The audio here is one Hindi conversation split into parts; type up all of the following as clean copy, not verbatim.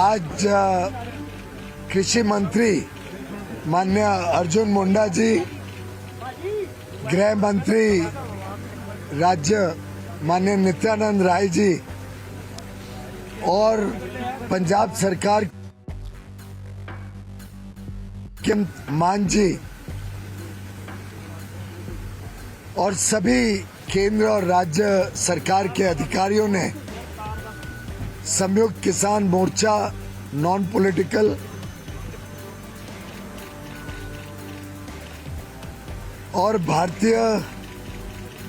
आज कृषि मंत्री माननीय अर्जुन मुंडा जी, गृह मंत्री राज्य माननीय नित्यानंद राय जी और पंजाब सरकार के मान जी और सभी केंद्र और राज्य सरकार के अधिकारियों ने संयुक्त किसान मोर्चा नॉन पॉलिटिकल और भारतीय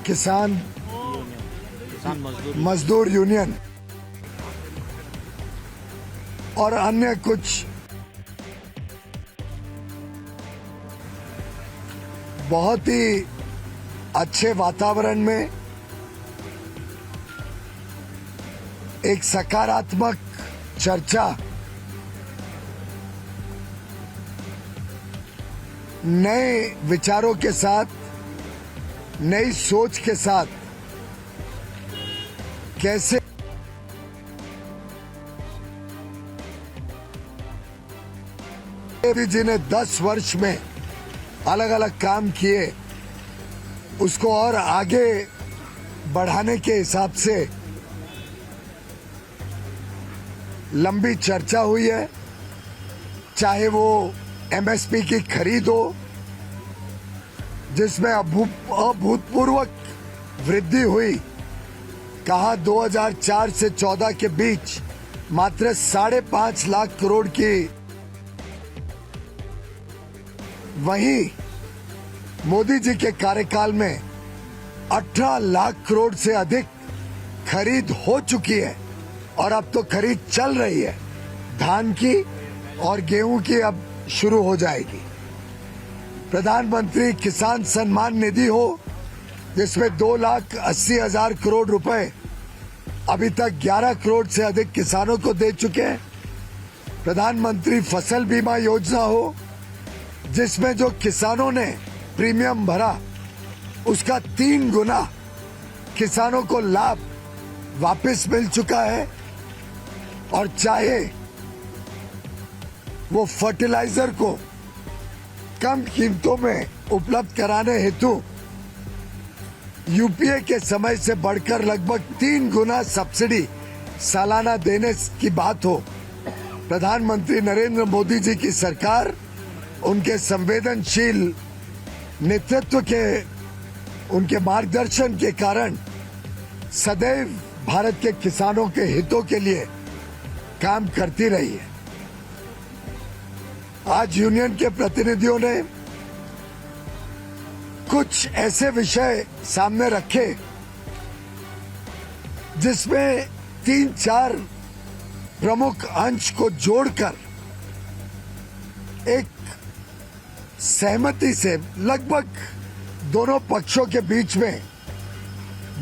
किसान मजदूर यूनियन और अन्य कुछ बहुत ही अच्छे वातावरण में एक सकारात्मक चर्चा नए विचारों के साथ, नई सोच के साथ कैसे जी ने 10 वर्ष में अलग अलग काम किए उसको और आगे बढ़ाने के हिसाब से लंबी चर्चा हुई है। चाहे वो एमएसपी की खरीद हो जिसमें अभूतपूर्व वृद्धि हुई, कहा 2004 से 14 के बीच मात्र 5.5 लाख करोड़ की, वहीं मोदी जी के कार्यकाल में 18 लाख करोड़ से अधिक खरीद हो चुकी है और अब तो खरीद चल रही है। धान की और गेहूं की अब शुरू हो जाएगी। प्रधानमंत्री किसान सम्मान निधि हो जिसमें 2,80,000 करोड़ रुपए अभी तक 11 करोड़ से अधिक किसानों को दे चुके हैं। प्रधानमंत्री फसल बीमा योजना हो जिसमें जो किसानों ने प्रीमियम भरा उसका 3 गुना किसानों को लाभ वापस मिल चुका है। और चाहे वो फर्टिलाइजर को कम कीमतों में उपलब्ध कराने हेतु यूपीए के समय से बढ़कर लगभग 3 गुना सब्सिडी सालाना देने की बात हो, प्रधानमंत्री नरेंद्र मोदी जी की सरकार उनके संवेदनशील नेतृत्व के, उनके मार्गदर्शन के कारण सदैव भारत के किसानों के हितों के लिए काम करती रही है। आज यूनियन के प्रतिनिधियों ने कुछ ऐसे विषय सामने रखे जिसमें 3-4 प्रमुख अंश को जोड़कर एक सहमति से लगभग दोनों पक्षों के बीच में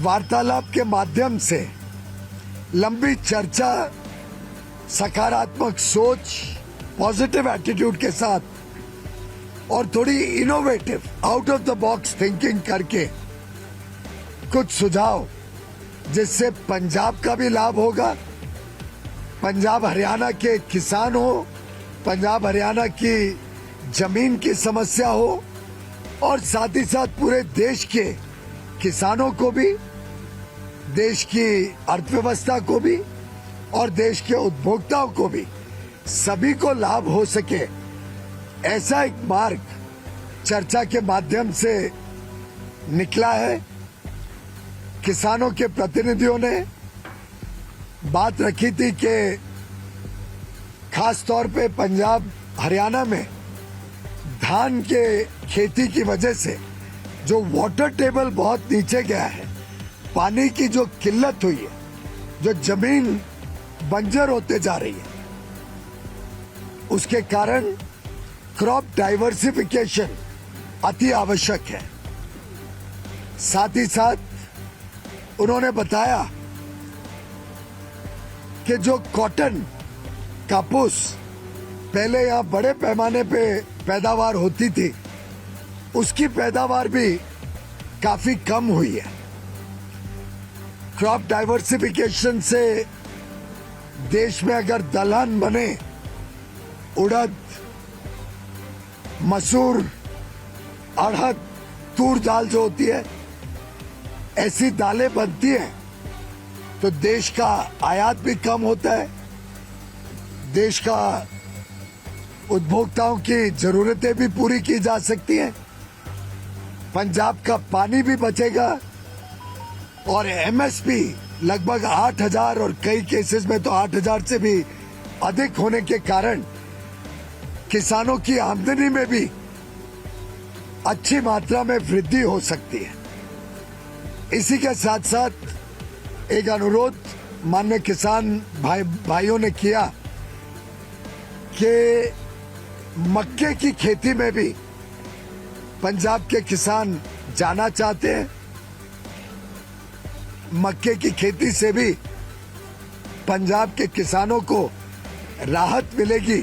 वार्तालाप के माध्यम से लंबी चर्चा, सकारात्मक सोच, पॉजिटिव एटीट्यूड के साथ और थोड़ी innovative out of the box thinking करके कुछ सुझाव जिससे पंजाब का भी लाभ होगा, पंजाब हरियाणा के किसान हो, पंजाब हरियाणा की जमीन की समस्या हो और साथ ही साथ पूरे देश के किसानों को भी, देश की अर्थव्यवस्था को भी और देश के उपभोक्ताओं को भी, सभी को लाभ हो सके, ऐसा एक मार्ग चर्चा के माध्यम से निकला है। किसानों के प्रतिनिधियों ने बात रखी थी कि खास तौर पे पंजाब हरियाणा में धान के खेती की वजह से जो वाटर टेबल बहुत नीचे गया है, पानी की जो किल्लत हुई है, जो जमीन बंजर होते जा रही है, उसके कारण क्रॉप डाइवर्सिफिकेशन अति आवश्यक है। साथ ही साथ उन्होंने बताया कि जो कॉटन, कापूस पहले यहाँ बड़े पैमाने पे पैदावार होती थी, उसकी पैदावार भी काफी कम हुई है। क्रॉप डाइवर्सिफिकेशन से देश में अगर दलहन बने, उड़द, मसूर, अड़हर, तूर दाल जो होती है, ऐसी दालें बनती हैं तो देश का आयात भी कम होता है, देश का उपभोक्ताओं की जरूरतें भी पूरी की जा सकती हैं, पंजाब का पानी भी बचेगा और एमएसपी लगभग 8,000 और कई केसेस में तो 8,000 से भी अधिक होने के कारण किसानों की आमदनी में भी अच्छी मात्रा में वृद्धि हो सकती है। इसी के साथ साथ एक अनुरोध माननीय किसान भाइयों ने किया कि मक्के की खेती में भी पंजाब के किसान जाना चाहते हैं। मक्के की खेती से भी पंजाब के किसानों को राहत मिलेगी